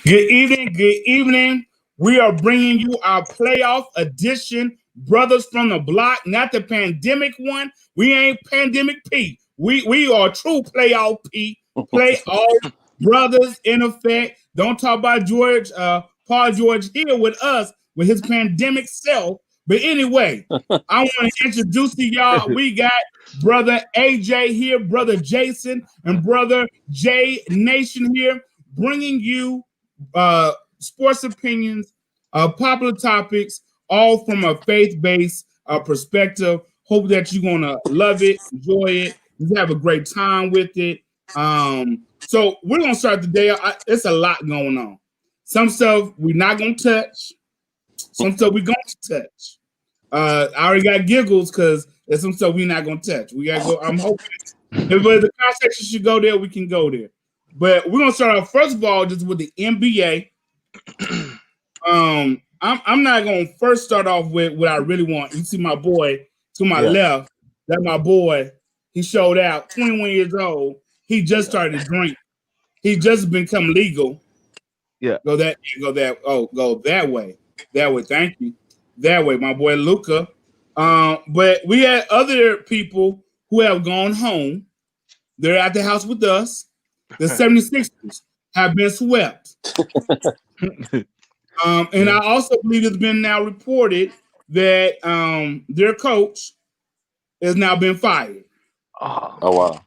Good evening. Good evening. We are bringing you our playoff edition, Brothers from the Block, not the pandemic one. We ain't pandemic P. We are true playoff P. Playoff brothers in effect. Don't talk about George, Paul George here with us with his pandemic self. But anyway, I want to introduce to y'all. We got brother AJ here, brother Jason, and brother J Nation here, bringing you sports opinions, popular topics, all from a faith-based perspective. Hope that you're gonna love it, enjoy it, just have a great time with it. So we're gonna start the day. It's a lot going on. Some stuff we're not gonna touch. Some stuff we're gonna touch. I already got giggles because there's some stuff we're not gonna touch. We gotta go. I'm hoping if the conversation should go there, we can go there. But we're gonna start off first of all just with the NBA. I'm not gonna first start off with what I really want. You see my boy to my left. That's my boy. He showed out. 21 years old. He just started to drink. He just become legal. Yeah. Go that. Oh, go that way. That way. Thank you. That way, my boy Luca. But we had other people who have gone home. They're at the house with us. The 76ers have been swept. And I also believe it's been now reported that their coach has now been fired. Oh wow.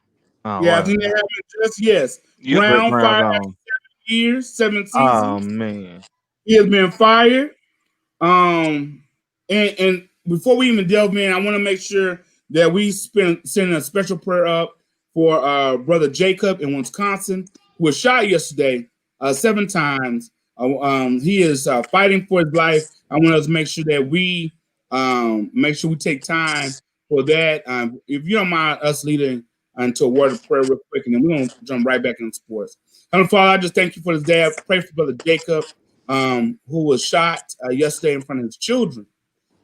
I think they haven't just Brown fired after 7 years, 7 seasons. Oh man. He has been fired. And before we even delve in, I want to make sure that we send a special prayer up for brother Jacob in Wisconsin, who was shot yesterday 7 times. He is fighting for his life. I want us to make sure that we take time for that. If you don't mind us leading into a word of prayer real quick, and then we're going to jump right back into sports. Heavenly Father, I just thank you for this day. I pray for brother Jacob, who was shot yesterday in front of his children.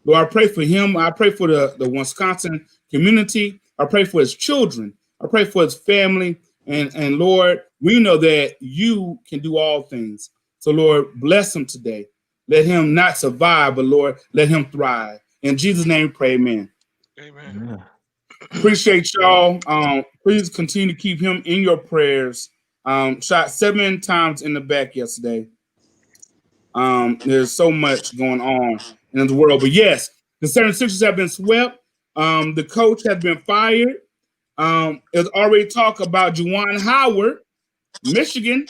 Lord, I pray for him. I pray for the Wisconsin community. I pray for his children. I pray for his family. And Lord, we know that you can do all things. So, Lord, bless him today. Let him not survive, but, Lord, let him thrive. In Jesus' name we pray, amen. Amen. Appreciate y'all. Please continue to keep him in your prayers. Shot 7 times in the back yesterday. There's so much going on in the world. But, yes, the 76ers have been swept. The coach has been fired. There's already talk about Juwan Howard, Michigan.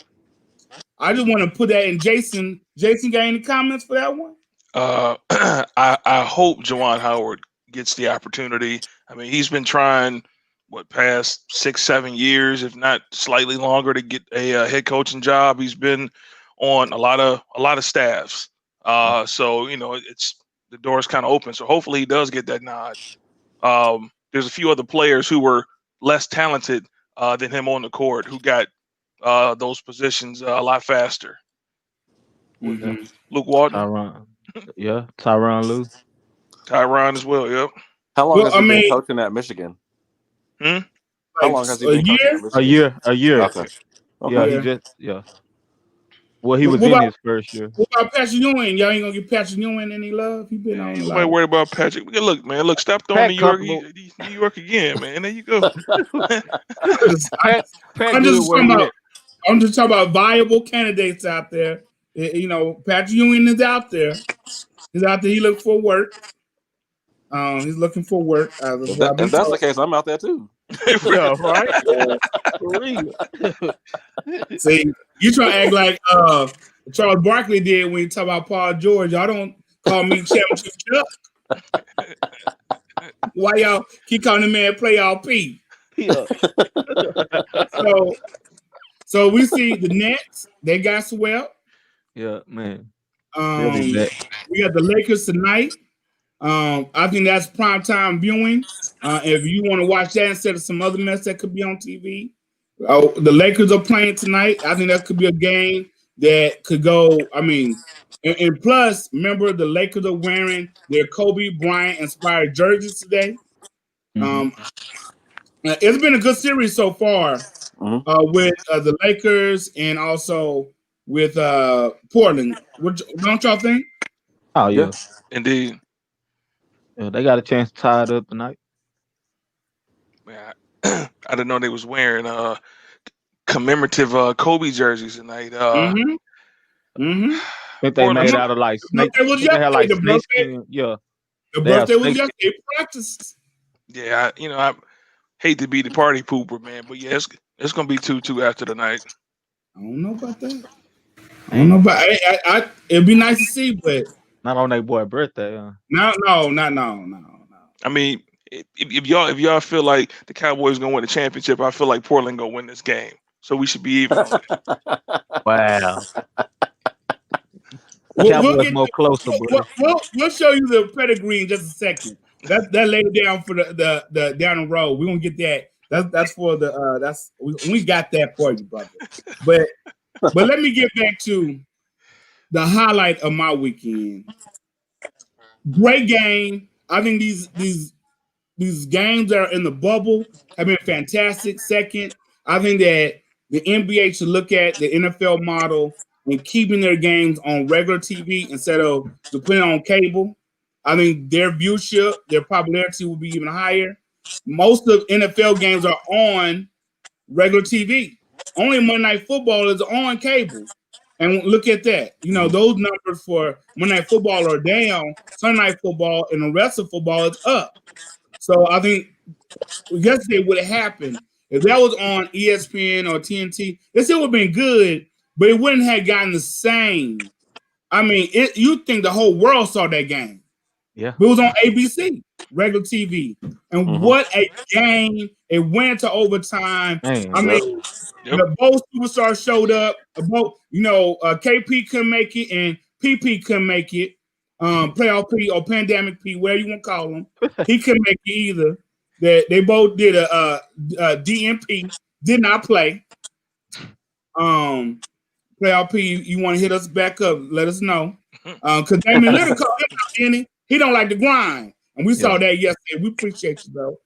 I just want to put that in Jason. Jason, got any comments for that one? I hope Juwan Howard gets the opportunity. I mean, he's been trying past 6-7 years, if not slightly longer, to get a head coaching job. He's been on a lot of staffs. So it's the door's kind of open. So hopefully he does get that nod. There's a few other players who were less talented than him on the court who got those positions a lot faster. Mm-hmm. Luke Walton. Tyronn. Yeah, Tyronn Lue. Tyronn as well, yep. How long has he been coaching at Michigan? How long has he been coaching at Michigan? A year. Okay. Yeah, Well, he was in his first year. What about Patrick Ewing? Y'all ain't gonna give Patrick Ewing any love? He been on. Nobody worry about Patrick. Look, man. Look, stop throwing New York again, man. There you go. I'm just talking about viable candidates out there. Patrick Ewing is out there. He's out there. He looking for work. He's looking for work. If that's the case, I'm out there too. Yeah, right. For real. See, you try to act like Charles Barkley did when you talk about Paul George. Y'all don't call me Championship Chuck. Why y'all keep calling the man Playoff P? Yeah. So we see the Nets. They got swept. Yeah, man. We got the Lakers tonight. I think that's primetime viewing. If you want to watch that instead of some other mess that could be on TV. The Lakers are playing tonight. I think that could be a game that could go. I mean, and plus, remember the Lakers are wearing their Kobe Bryant inspired jerseys today. It's been a good series so far with the Lakers and also with Portland. Don't y'all think? Oh yeah, indeed. Yeah, they got a chance to tie it up tonight. Man, I didn't know they was wearing commemorative Kobe jerseys tonight. I think they made out of like snake. It was yesterday. The birthday. Yeah, the birthday was yesterday. Practice. Yeah, I hate to be the party pooper, man, but yeah, it's gonna be 2-2 after the night. I don't know about that. I don't know about. It'd be nice to see, but not on their boy birthday. No. I mean, if y'all feel like the Cowboys gonna win the championship, I feel like Portland gonna win this game. So we should be even. Wow. We'll get more closer. We'll show you the pedigree in just a second. That laid down for the down the road. We gonna get that. That's for the we got that for you, brother. But let me get back to the highlight of my weekend. Great game. I think these games that are in the bubble have been fantastic. Second, I think that the NBA should look at the NFL model and keeping their games on regular TV instead of putting on cable. I think their viewership, their popularity will be even higher. Most of NFL games are on regular TV. Only Monday Night Football is on cable. And look at that. Those numbers for Monday Night Football are down. Sunday Night Football and the rest of football is up. So I think yesterday would have happened if that was on ESPN or TNT. It still would have been good, but it wouldn't have gotten the same. I mean, you'd think the whole world saw that game. Yeah, but it was on ABC, regular TV, and what a game! It went to overtime. Both superstars showed up. KP couldn't make it, and PP couldn't make it. Playoff P or Pandemic P, whatever you want to call him, he couldn't make it either. They both did a DNP, did not play. Playoff P, you want to hit us back up? Let us know. Because Damian Lillard called him out, he don't like the grind, and we saw that yesterday. We appreciate you, though.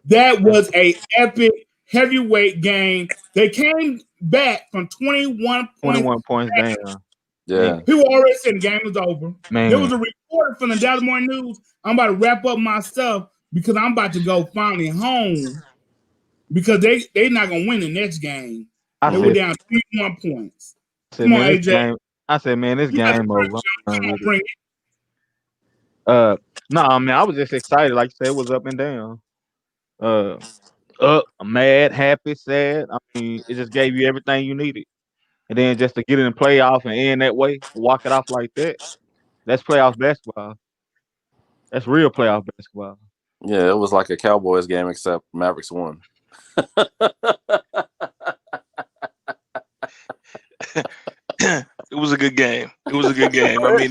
That was a epic heavyweight game. They came back from 21 points down. Yeah, people already said the game was over. Man. There was a reporter from the Dallas Morning News. I'm about to wrap up my stuff because I'm about to go finally home because they not gonna win the next game. They were down 21 points. Come on, AJ. I said, man, this game over. Bring it. No, man, I was just excited. Like you said, it was up and down. Up, mad, happy, sad. I mean, it just gave you everything you needed. And then just to get in the playoff and end that way, walk it off like that, that's playoff basketball. That's real playoff basketball. Yeah, it was like a Cowboys game, except Mavericks won. It was a good game. I mean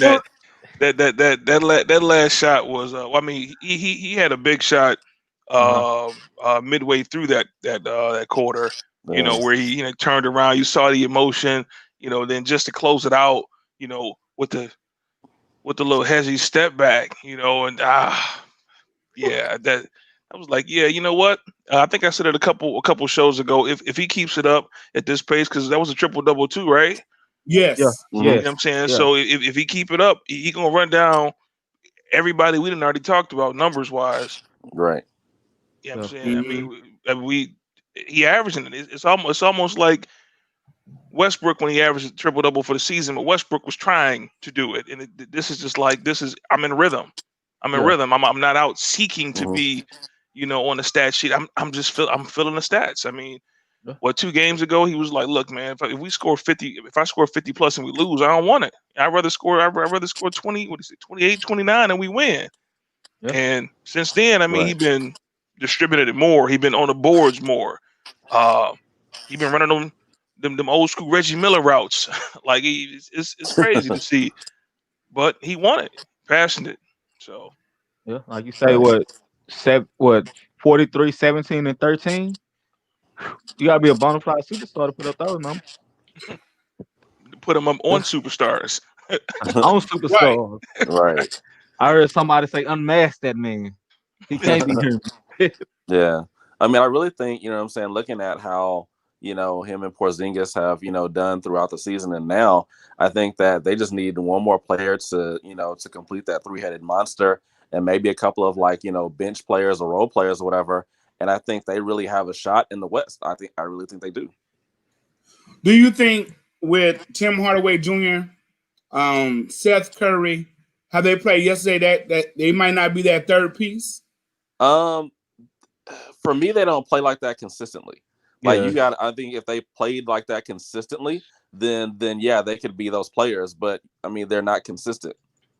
that last shot was. I mean, he had a big shot midway through that quarter. You know, where he turned around. You saw the emotion. Then just to close it out. With the little hezzy step back. And yeah, that was like, yeah, you know what? I think I said it a couple shows ago. If he keeps it up at this pace, because that was a triple-double too, right? Yes. Yeah. You know what I'm saying? Yeah. So if he keep it up, he gonna run down everybody we didn't already talked about numbers wise. Right. You know what I'm saying? I mean, he averaging it. It's almost like Westbrook when he averaged a triple-double for the season, but Westbrook was trying to do it. And this is just like, I'm in rhythm. I'm not out seeking to be, on the stat sheet. I'm filling the stats. I mean, 2 games ago, he was like, look, man, if we score 50, if I score 50 plus and we lose, I don't want it. I'd rather score 20, 28, 29 and we win. Yeah. And since then, I mean, he's been distributed it more. He's been on the boards more. He's been running them old school Reggie Miller routes. Like it's crazy to see, but he won it, passionate. So yeah, like you say, what 43, 17, and 13. You gotta be a bona fide superstar to put up those numbers. Put them up on superstars. On superstars. Right. I heard somebody say, unmask that man. He can't be here. Yeah. I mean, I really think, what I'm saying, looking at how, him and Porzingis have, done throughout the season. And now I think that they just need one more player to, to complete that three-headed monster, and maybe a couple of bench players or role players or whatever. And I think they really have a shot in the West. I really think they do. Do you think with Tim Hardaway Jr., Seth Curry, how they played yesterday, that they might not be that third piece? For me, they don't play like that consistently. Like I think if they played like that consistently, then yeah, they could be those players. But I mean, they're not consistent.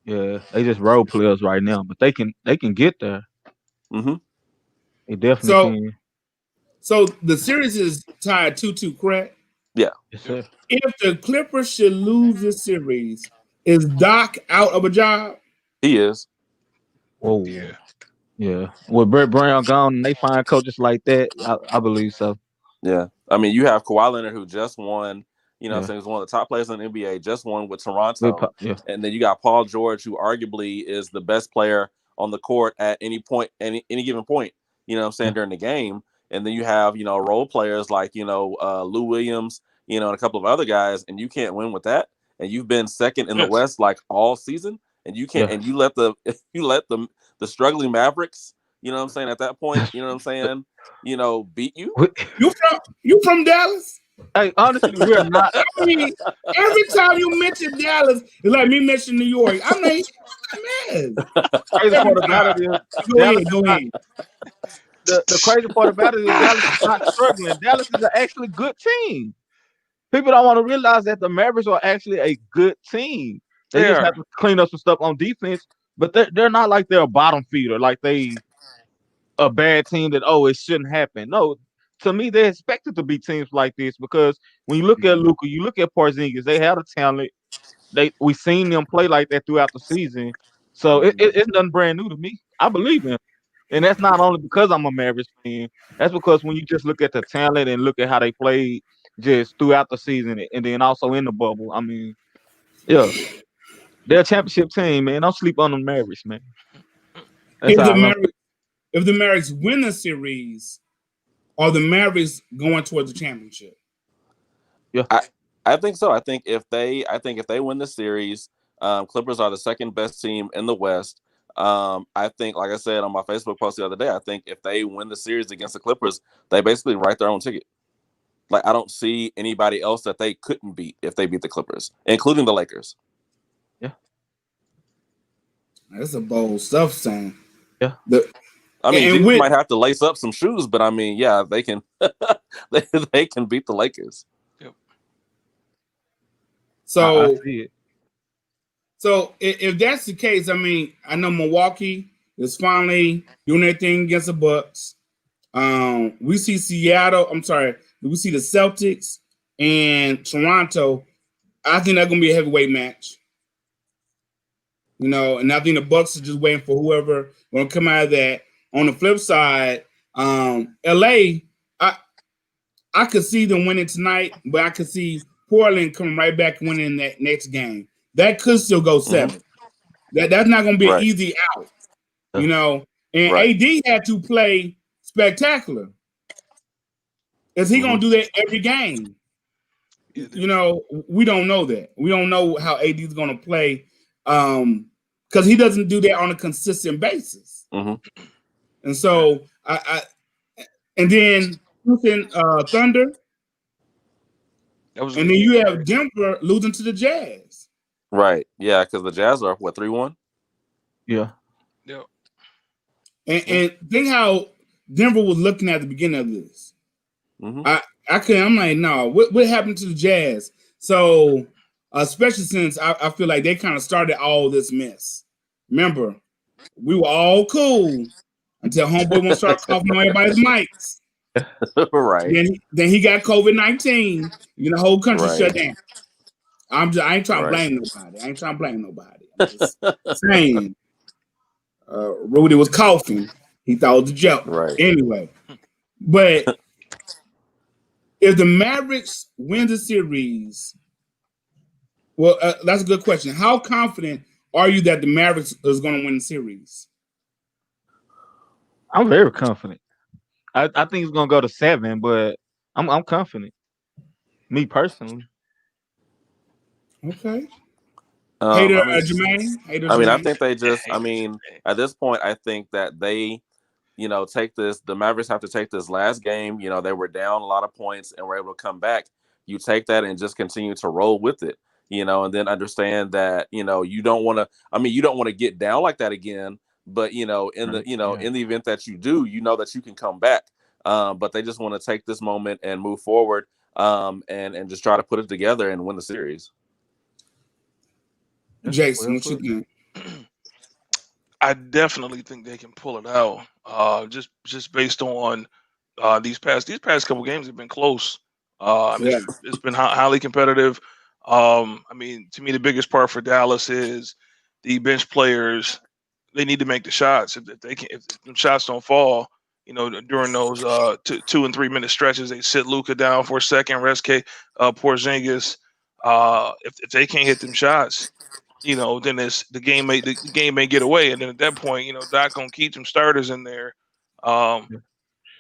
Yeah, they just role players right now, but they can get there. Mm-hmm. They definitely can. So the series is tied 2-2, correct? Yeah. Yes, sir. If the Clippers should lose this series, is Doc out of a job? He is. Oh yeah. With Brett Brown gone, and they find coaches like that, I believe so. Yeah, I mean, you have Kawhi Leonard, who just won. So he's one of the top players in the NBA. Just won with Toronto, and then you got Paul George, who arguably is the best player on the court at any point, any given point. During the game. And then you have role players like Lou Williams, and a couple of other guys, and you can't win with that. And you've been second in the West like all season, and you can't. And you let the struggling Mavericks, at that point, beat you. You from Dallas? Hey, honestly, we're not. I mean, every time you mention Dallas, it's like me mentioning New York. I'm like, man. Go ahead. The crazy part about it is Dallas is not struggling. Dallas is an actually good team. People don't want to realize that the Mavericks are actually a good team. They just have to clean up some stuff on defense, but they're not like they're a bottom feeder, like they a bad team that it shouldn't happen. No, to me, they're expected to be teams like this because when you look at Luka, you look at Porzingis, they have a talent. We've seen them play like that throughout the season, so it's nothing brand new to me. I believe in. And that's not only because I'm a Mavericks fan. That's because when you just look at the talent and look at how they played just throughout the season and then also in the bubble, I mean, yeah, they're a championship team, man. Don't sleep on the Mavericks, man. If the Mavericks win the series, are the Mavericks going towards the championship? Yeah, I think so. I think if they win the series, Clippers are the second best team in the West. I think, like I said on my Facebook post the other day, I think if they win the series against the Clippers, they basically write their own ticket. Like, I don't see anybody else that they couldn't beat if they beat the Clippers, including the Lakers. Yeah. That's a bold stuff, Sam. Yeah. I mean, you might have to lace up some shoes, but I mean, yeah, they can they can beat the Lakers. Yep. So I see it. So if that's the case, I mean, I know Milwaukee is finally doing their thing against the Bucks. We see Seattle. I'm sorry. We see the Celtics and Toronto. I think that's going to be a heavyweight match. And I think the Bucks are just waiting for whoever going to come out of that. On the flip side, LA, I could see them winning tonight, but I could see Portland coming right back winning that next game. That could still go 7. That's not going to be an easy out, And AD had to play spectacular. Is he going to do that every game? We don't know that. We don't know how AD is going to play because he doesn't do that on a consistent basis. Mm-hmm. And so and then Thunder, and then you have Denver losing to the Jazz. Right. Yeah, because the Jazz are 3-1. Yeah. Yeah. And think how Denver was looking at the beginning of this. Mm-hmm. I'm like, no, what happened to the Jazz? So especially since I feel like they kind of started all this mess. Remember, we were all cool until homeboy won't start coughing on everybody's mics. Right. Then he got COVID-19. The whole country shut down. I ain't trying to blame nobody. I'm just saying. Rudy was coughing. He thought it was a joke. Right. Anyway, but if the Mavericks win the series, well, that's a good question. How confident are you that the Mavericks is going to win the series? I'm very confident. I think it's going to go to 7, but I'm confident. Me personally. Okay. Jermaine. Jermaine. I think they just. At this point, I think that they, take this. The Mavericks have to take this last game. They were down a lot of points and were able to come back. You take that and just continue to roll with it. And then understand that you don't want to. You don't want to get down like that again. But in the in the event that you do, that you can come back. But they just want to take this moment and move forward. And just try to put it together and win the series. Jason, what you think? I definitely think they can pull it out. Just based on these past couple games have been close. It's been highly competitive. To me, the biggest part for Dallas is the bench players. They need to make the shots. If the shots don't fall, during those 2 and 3 minute stretches, they sit Luka down for a second, rest Porzingis. If they can't hit them shots, then the game may get away, and then at that point, Doc gonna keep some starters in there,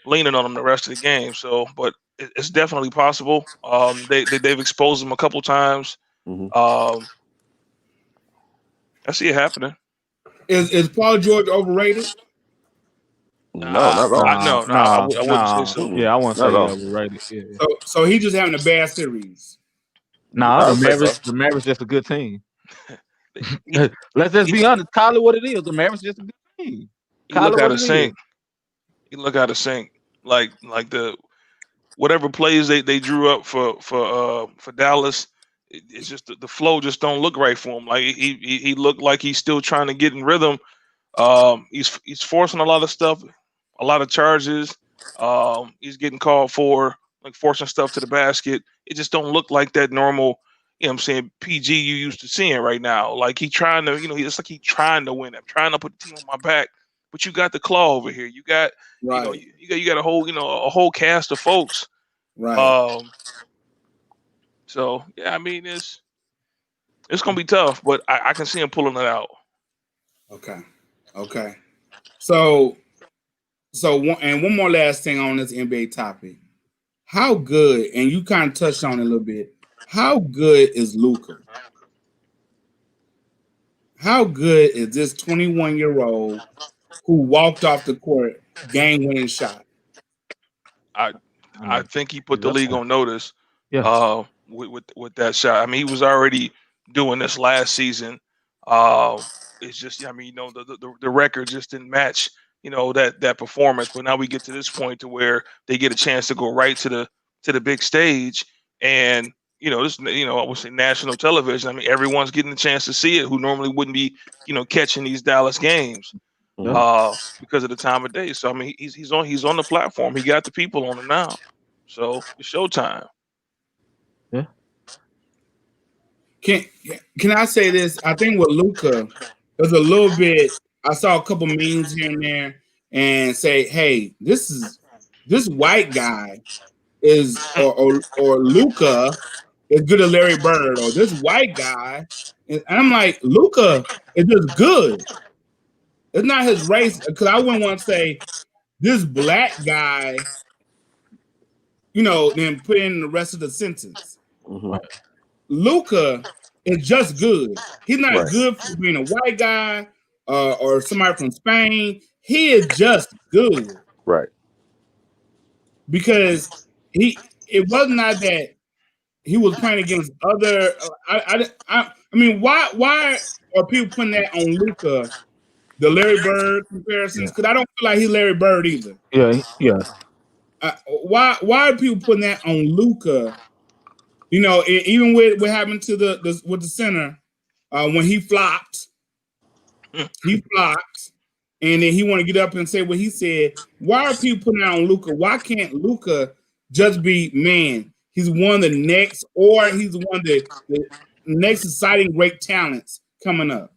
leaning on them the rest of the game. So, but it's definitely possible. They've exposed them a couple times. I see it happening. Is Paul George overrated? No, not at all. No, I wouldn't say so. Yeah, I wouldn't say overrated. Yeah. So he's just having a bad series. The Mavericks just a good team. Let's just be honest. Call it what it is. The Mavericks just a good team. You look out of sync. Like the whatever plays they drew up for Dallas. It's just the flow just don't look right for him. Like he looked like he's still trying to get in rhythm. He's forcing a lot of stuff, a lot of charges. He's getting called for like forcing stuff to the basket. It just don't look like that normal, PG you used to seeing right now. Like he trying to, it's like he trying to win. I'm trying to put the team on my back, but you got the claw over here. You got, you got a whole cast of folks. Right. So yeah, it's gonna be tough, but I can see him pulling it out. Okay. So one more last thing on this NBA topic. How good, and you kind of touched on it a little bit, how good is Luka? How good is this 21-year-old who walked off the court game-winning shot? I think he put the league on notice with that shot. He was already doing this last season. It's just, the record just didn't match, that performance. But now we get to this point to where they get a chance to go right to the big stage, and this, I would say national television. Everyone's getting a chance to see it who normally wouldn't be, catching these Dallas games because of the time of day. So he's on the platform. He got the people on it now. So it's showtime. Yeah. Can I say this? I think with Luka, there's a little bit. I saw a couple memes here and there, and say, "Hey, this white guy is or Luka is good at Larry Bird, or this white guy." And I'm like, Luka is just good. It's not his race, because I wouldn't want to say this black guy, then put in the rest of the sentence. Luka is just good. He's not good for being a white guy or somebody from Spain. He is just good. Right. Because it was not that he was playing against other. Why are people putting that on Luka, the Larry Bird comparisons? Because I don't feel like he's Larry Bird either. Yeah. Why are people putting that on Luka? Even with what happened to the center when he flopped, and then he want to get up and say what he said. Why are people putting that on Luka? Why can't Luka just be, man, he's one of the next, or he's one of the next exciting great talents coming up?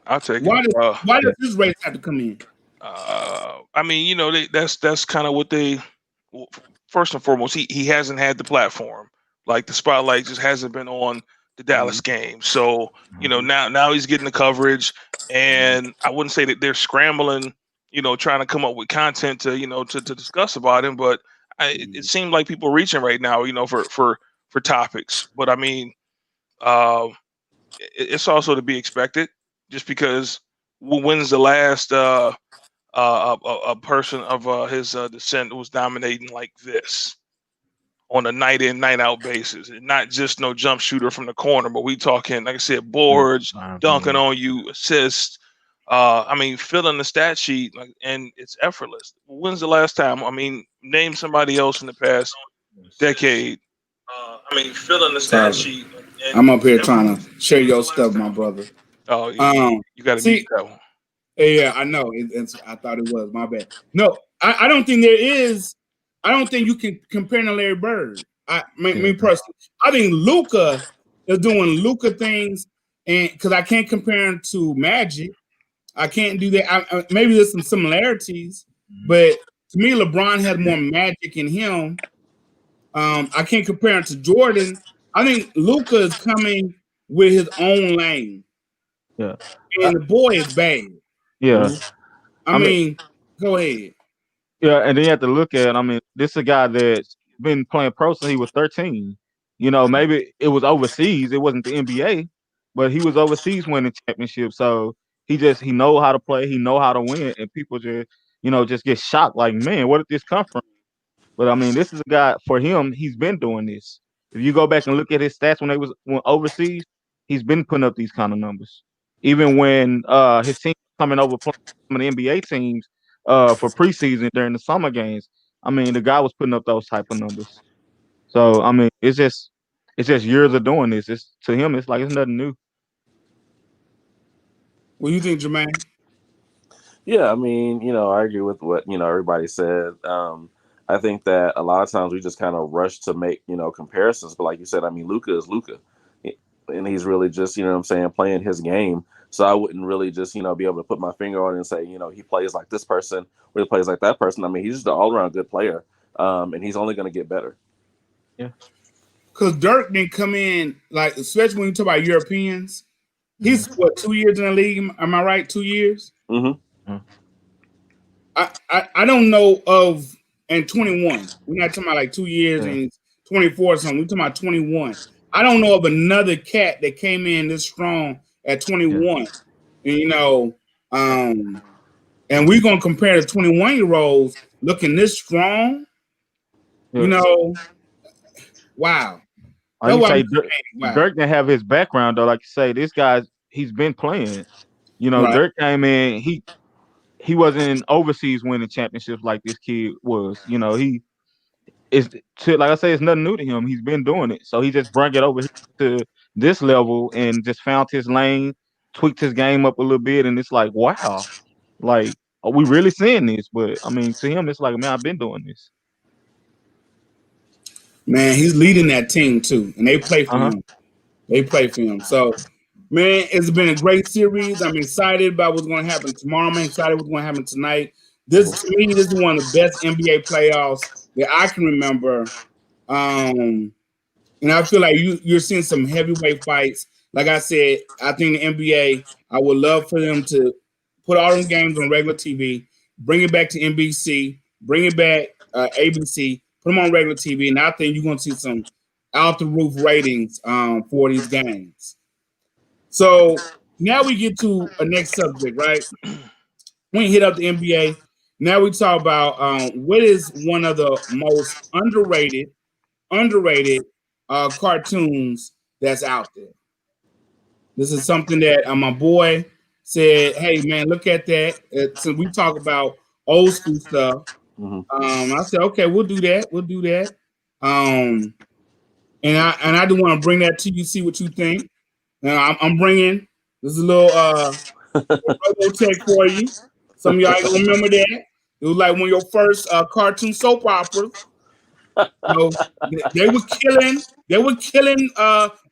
I'll take it. Why does this race have to come in? That's kind of what they. Well, first and foremost, he hasn't had the platform. Like the spotlight just hasn't been on the Dallas game. So now he's getting the coverage, and I wouldn't say that they're scrambling trying to come up with content to to discuss about him. But it seems like people reaching right now, for topics. But I mean, it's also to be expected, just because when's the last a person of his descent was dominating like this on a night in, night out basis, and not just no jump shooter from the corner, but we talking, like I said, boards, dunking on you, assists. I mean, filling the stat sheet, and it's effortless. When's the last time? I mean, name somebody else in the past decade. I mean, filling the stat sheet. I'm up here trying to share your stuff, my brother. Oh, you got to see that one. Yeah, I know. I thought it was my bad. No, I don't think there is. I don't think you can compare to Larry Bird. Me personally, I think Luka is doing Luka things, and because I can't compare him to Magic, I can't do that. Maybe there's some similarities, but to me, LeBron has more magic in him. I can't compare him to Jordan. I think Luka is coming with his own lane. Yeah, and the boy is bad. Yeah, I mean, go ahead. Yeah, and then you have to look at. I mean, this is a guy that's been playing pro since he was 13. Maybe it was overseas. It wasn't the NBA, but he was overseas winning championships. So he know how to play. He know how to win, and people just get shocked. Like, man, where did this come from? But I mean, this is a guy, for him, he's been doing this. If you go back and look at his stats when went overseas, he's been putting up these kind of numbers. Even when his team coming over playing some of the NBA teams for preseason during the summer games, I mean, the guy was putting up those type of numbers. So I mean, it's just years of doing this. To him, it's like it's nothing new. What do you think, Jermaine? Yeah, I mean, I agree with what everybody said. I think that a lot of times we just kind of rush to make comparisons, but like you said, I mean, Luka is Luka, and he's really just playing his game. So I wouldn't really just be able to put my finger on it and say he plays like this person or he plays like that person. I mean, he's just an all around good player, and he's only going to get better. Yeah, because Dirk didn't come in especially when you talk about Europeans. He's 2 years in the league. Am I right? 2 years. Mm-hmm. I don't know of. And 21. We're not talking about 2 years and 24 or something. We're talking about 21. I don't know of another cat that came in this strong at 21. Yeah. And we're gonna compare the 21-year-olds looking this strong. Yeah. Wow. I say Dirk didn't have his background though. Like you say, this guy, he's been playing. Right. Dirk came in, he wasn't overseas winning championships like this kid was. He is, like I say, it's nothing new to him. He's been doing it. So he just brought it over to this level and just found his lane, tweaked his game up a little bit. And it's like, wow, are we really seeing this? But I mean, to him, it's like, man, I've been doing this. Man, he's leading that team too. And they play for him. They play for him. So, man, it's been a great series. I'm excited about what's going to happen tomorrow. I'm excited what's going to happen tonight. This is one of the best NBA playoffs that I can remember. And I feel like you're seeing some heavyweight fights. Like I said, I think the NBA, I would love for them to put all them games on regular TV, bring it back to NBC, bring it back ABC, put them on regular TV, and I think you're going to see some out-the-roof ratings for these games. So now we get to a next subject, right? We hit up the NBA. Now we talk about what is one of the most underrated cartoons that's out there. This is something that my boy said, hey, man, look at that. So we talk about old school stuff. Mm-hmm. I said, okay, we'll do that. And I do want to bring that to you, see what you think. Now I'm bringing this is a little Robotech for you. Some of y'all ain't gonna remember that. It was like one of your first cartoon soap operas. They were killing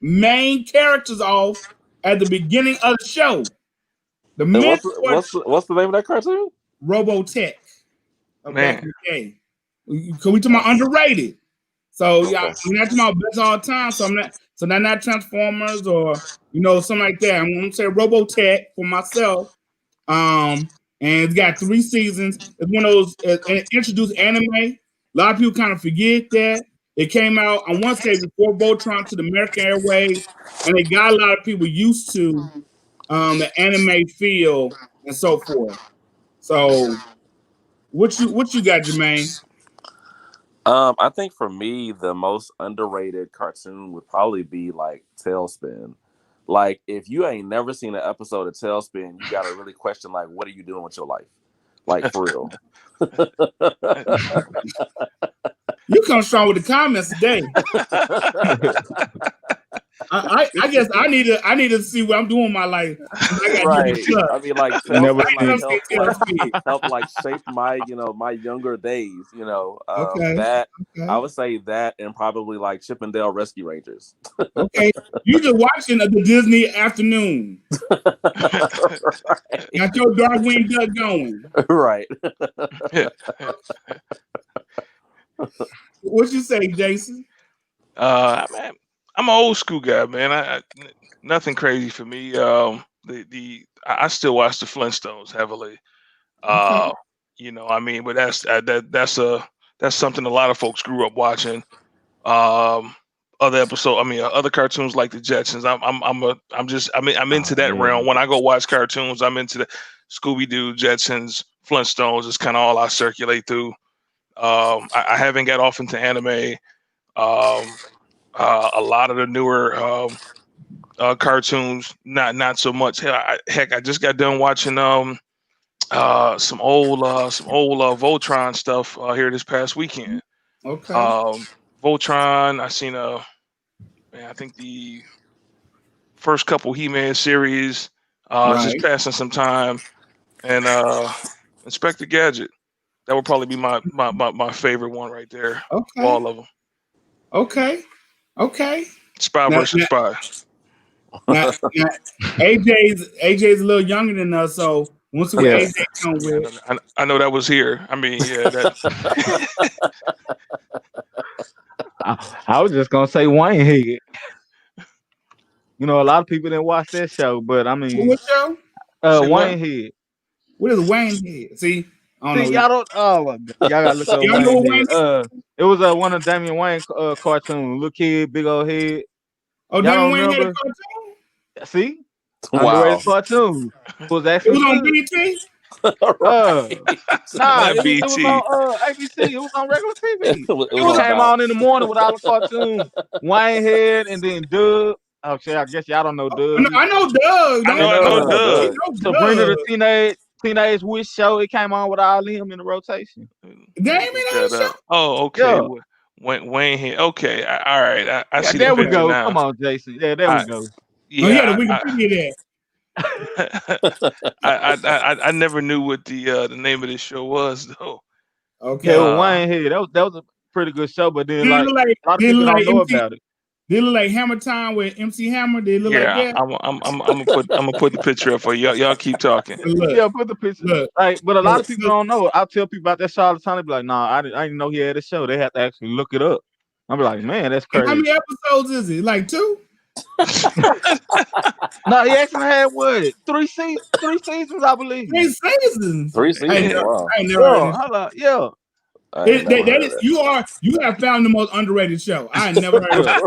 main characters off at the beginning of the show. What's the name of that cartoon? Robotech. Man, because we talking about underrated. So y'all, we're not talking about best all time. So not Transformers or something like that. I'm gonna say Robotech for myself. and it's got 3 seasons. It's one of those introduced anime. A lot of people kind of forget that it came out, I want to say, before Voltron to the American Airways, and it got a lot of people used to the anime feel and so forth. So, what you got, Jermaine? I think for me, the most underrated cartoon would probably be like Tailspin. Like, if you ain't never seen an episode of Tailspin, you got to really question, like, what are you doing with your life? Like, for real. You come strong with the comments today. I guess I need to see what I'm doing in my life. Right. I mean, like, help like shape my my younger days. That I would say that, and probably like Chip 'n Dale Rescue Rangers. Okay, you just watching the Disney afternoon. Right. Got your Darkwing Duck going. Right. What you say, Jason? Man, I'm an old school guy, man. I nothing crazy for me. I still watch the Flintstones heavily. Okay. I mean, but that's something a lot of folks grew up watching. Other cartoons like the Jetsons. I'm into that realm. When I go watch cartoons, I'm into the Scooby-Doo, Jetsons, Flintstones. It's kind of all I circulate through. I haven't got off into anime. A lot of the newer cartoons, not so much. Heck, I just got done watching some old Voltron stuff here this past weekend. Okay. Voltron, I seen I think the first couple He-Man series. Just passing some time, and Inspector Gadget. That would probably be my favorite one right there. Okay. All of them. Okay. Spy versus Spy. Now, AJ's a little younger than us, so once we AJ come with, I know that was here. I mean, yeah. I was just gonna say Wayne Head. A lot of people didn't watch that show, but I mean, what show? Wayne Head. What is Wayne Head? See, y'all don't. Oh, y'all gotta look up Wayne Head. It was one of Damian Wayne cartoons. Little kid, big old head. Oh, Damian Wayne had a cartoon. See, wow, cartoon. It was actually on BT. It was on ABC. It was on regular TV. It came on in the morning with all the cartoons. Wayne Head and then Doug. Oh shit! I guess y'all don't know Doug. I know Doug. I know Doug. Sabrina the Teenage Witch Show. It came on with all of him in the rotation. Damn it! Oh, okay. Yeah. Wayne Head. Okay, all right. I see. There we go. Now. Come on, Jason. Yeah, there we go. Yeah, we can figure that. I never knew what the name of this show was though. Okay, Wayne Head. That was a pretty good show, but then a lot of people don't know about it. They look like Hammer Time with MC Hammer. They look like that. I'm gonna put the picture up for you. Y'all keep talking. Look, put the picture. Look, but a lot of people don't know. I tell people about that show all the time. They be like, "Nah, I didn't know he had a show." They have to actually look it up. I'm like, man, that's crazy. How many episodes is it? Like 2? No, he actually had what? 3 seasons, I believe. 3 seasons. 3 seasons. Wow. I ain't never. Yeah. You have found the most underrated show. I never heard of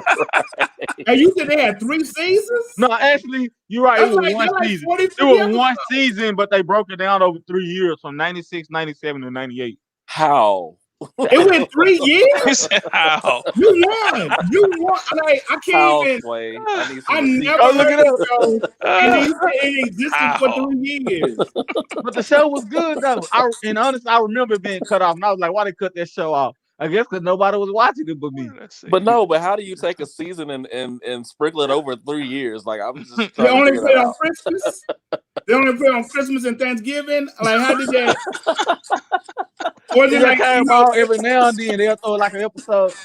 it. And you said they had 3 seasons? No, actually, you're right. It was one season. It was one season, but they broke it down over 3 years from 96, 97 to 98. How? It went 3 years? How? You won. Like, I can't even. I never look it up. And it existed for 3 years. But the show was good, though. I remember being cut off, and I was like, why they cut that show off? I guess because nobody was watching it but me. But how do you take a season and sprinkle it over 3 years? Like, I'm just they only play on Christmas. They only play on Christmas and Thanksgiving. Like, how did that? Or did they came on every now and then? They'll throw like an episode.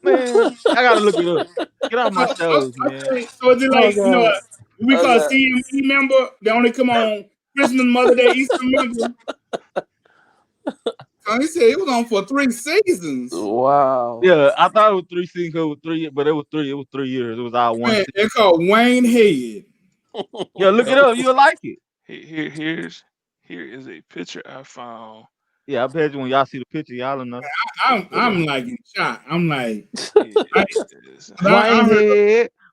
Man, I gotta look it up. Get on my shows, man. So is it like we call CME member? They only come on Christmas, Mother's Day, Easter member. He said it was on for 3 seasons. Wow. Yeah, I thought it was 3 seasons. It was 3, but it was 3. It was 3 years. It was all one. It's called Wayne Head. Yeah, look it up. You'll like it. Here's Here is a picture I found. Yeah, I bet you when y'all see the picture, y'all know. I'm like in shock. I'm like,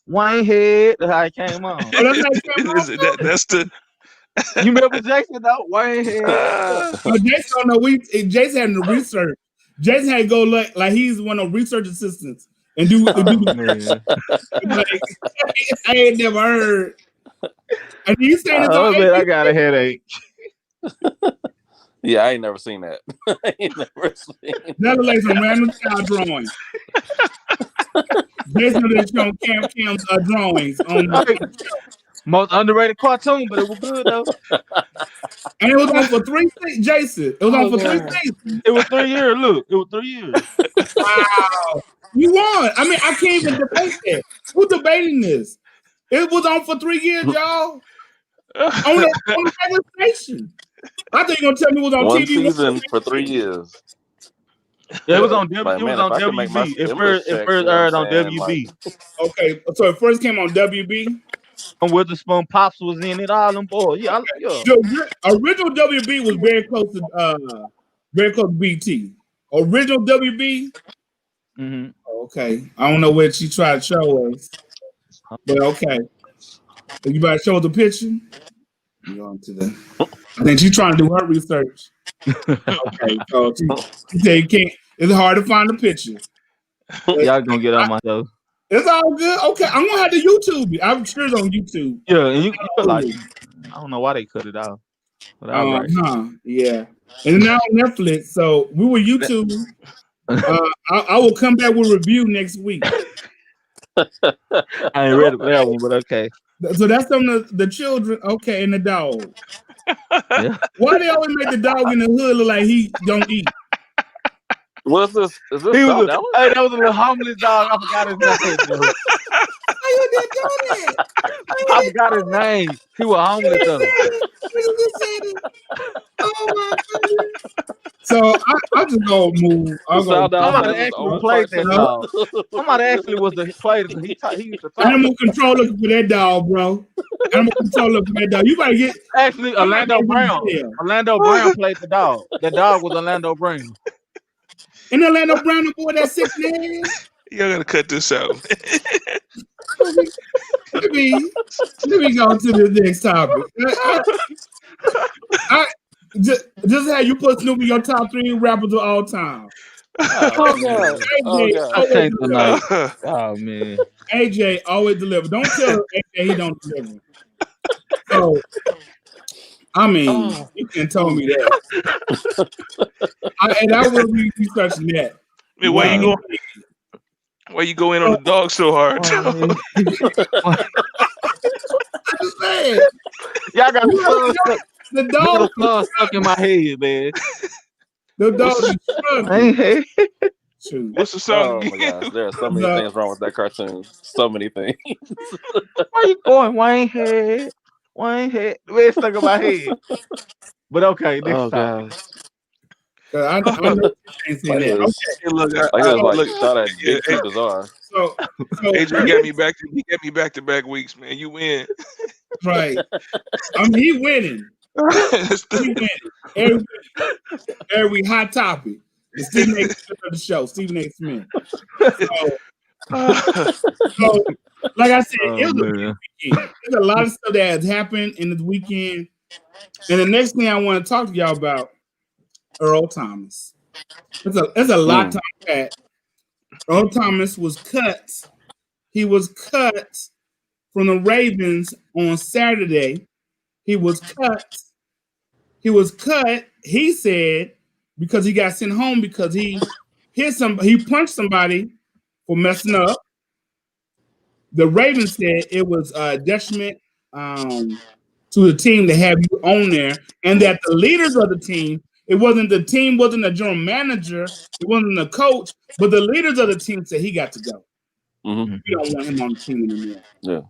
Wayne Head. That's how it came on. Oh, that's how it came on. That's the. You remember Jason though? Wayne Head. Jason don't know. Jason had to research. Jason had to go like he's one of the research assistants and do. Like, I ain't never heard. And you saying I got a headache. Yeah, I ain't never seen that. I ain't never seen that. Like some random child drawing. Jason did show Cam's drawings on most underrated cartoon, but it was good though. And it was on for 3 seasons, Jason. It was on for 3 seasons. It was 3 years. Look, it was 3 years. Wow, you won. I mean, I can't even debate that. Who's debating this? It was on for 3 years, y'all. on the regular station. I think you're gonna tell me it was on one TV. Season for 3 years. Yeah, it was on WB. It first aired on WB. Okay, so it first came on WB. And Witherspoon Pops was in it. All them boys. Yeah. The original WB was very close to BT. Original WB. Mm-hmm. Okay, I don't know what she tried to show us, but okay. You better show the picture. I think she's trying to do her research. Okay, so she said you can't. It's hard to find the picture. Y'all gonna get on my show. It's all good. Okay, I'm gonna have to YouTube it. I'm sure it's on YouTube. Yeah, and you like, I don't know why they cut it out. But right. Yeah, and now on Netflix. So we were YouTube. I will come back with a review next week. I ain't ready for that one, but okay. So that's some of the children, okay, and the dog. Yeah. Why they always make the dog in the hood look like he don't eat? What's this? Is this that was a little homeless dog. I forgot his name. How you did that? I forgot his name. He was homeless though. Oh my goodness. So I just gonna move. Somebody actually played that dog. Somebody actually was the player. He used to talk. Animal controller for that dog, bro. Animal controller for that dog. You gotta get actually Orlando Brown. Orlando Brown played the dog. The dog was Orlando Brown. And Orlando Brown, the boy that 6 man. Y'all gotta cut this out. Let me go to the next topic. I just how you put Snoop in your top 3 rappers of all time. Oh man. AJ always deliver. Don't tell AJ he don't deliver. So I mean, you can tell me that. I will be researching that. I mean, why you go in on the dog so hard? Y'all got the dog stuck in my head, man. The dog is struggling. What's the song? Oh my gosh, there are so many things wrong with that cartoon. So many things. Why you going, Wayne Head? Wayne Head. It's stuck in my head. But okay, next time. I know you say that. Okay. Shot at Big T Bizarre. So Adrian got me back to back weeks, man. You win. Right. I mean, he winning. He winning. Every week, hot topic. Stephen A. Smith of the show. Stephen A. Smith. So, like I said, it was a big weekend. There's a lot of stuff that has happened in this weekend. And the next thing I want to talk to y'all about, Earl Thomas. It's a lot to unpack. Earl Thomas was cut. He was cut from the Ravens on Saturday. He was cut. He said, because he got sent home because he punched somebody for messing up. The Ravens said it was a detriment to the team to have you on there, and that the leaders of the team, wasn't the general manager, it wasn't the coach, but the leaders of the team said he got to go. Mm-hmm. We don't want him on the team anymore. Yeah.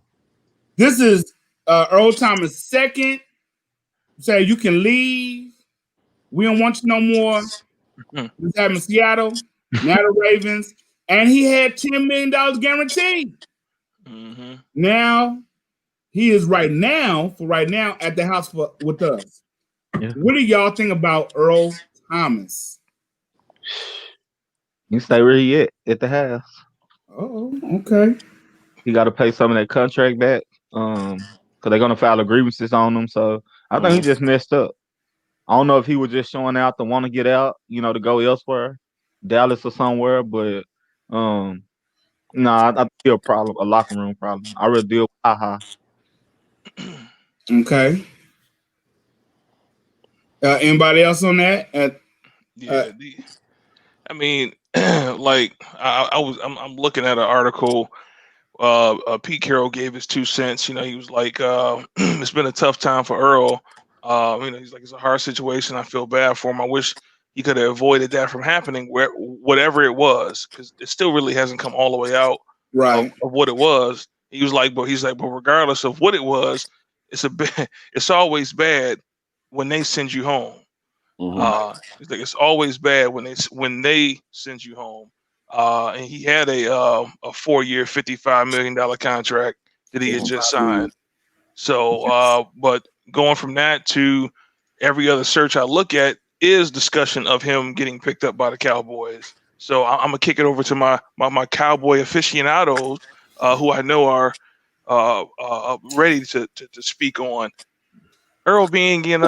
This is Earl Thomas' second. Say you can leave. We don't want you no more. This happened in Seattle, now the Ravens, and he had $10 million guaranteed. Mm-hmm. Now he is right now at the house with us. Yeah. What do y'all think about Earl Thomas? You stay where he at the house. Oh, okay. He got to pay some of that contract back. Because they're gonna file grievances on him. So I think he just messed up. I don't know if he was just showing out to want to get out, to go elsewhere, Dallas or somewhere. But no, I feel a problem, a locker room problem. I really deal with Ha-Ha. Okay. Anybody else on that? I mean, like I'm looking at an article. Pete Carroll gave his 2 cents. He was like, it's been a tough time for Earl. He's like, it's a hard situation. I feel bad for him. I wish he could have avoided that from happening, whatever it was, because it still really hasn't come all the way out right of what it was. But regardless of what it was, it's always bad when they send you home. It's always bad when they send you home. And he had a 4-year, $55 million contract that he had just signed. So, but going from that to every other search I look at is discussion of him getting picked up by the Cowboys. So I'm gonna kick it over to my Cowboy aficionados, who I know are ready to speak on Earl being in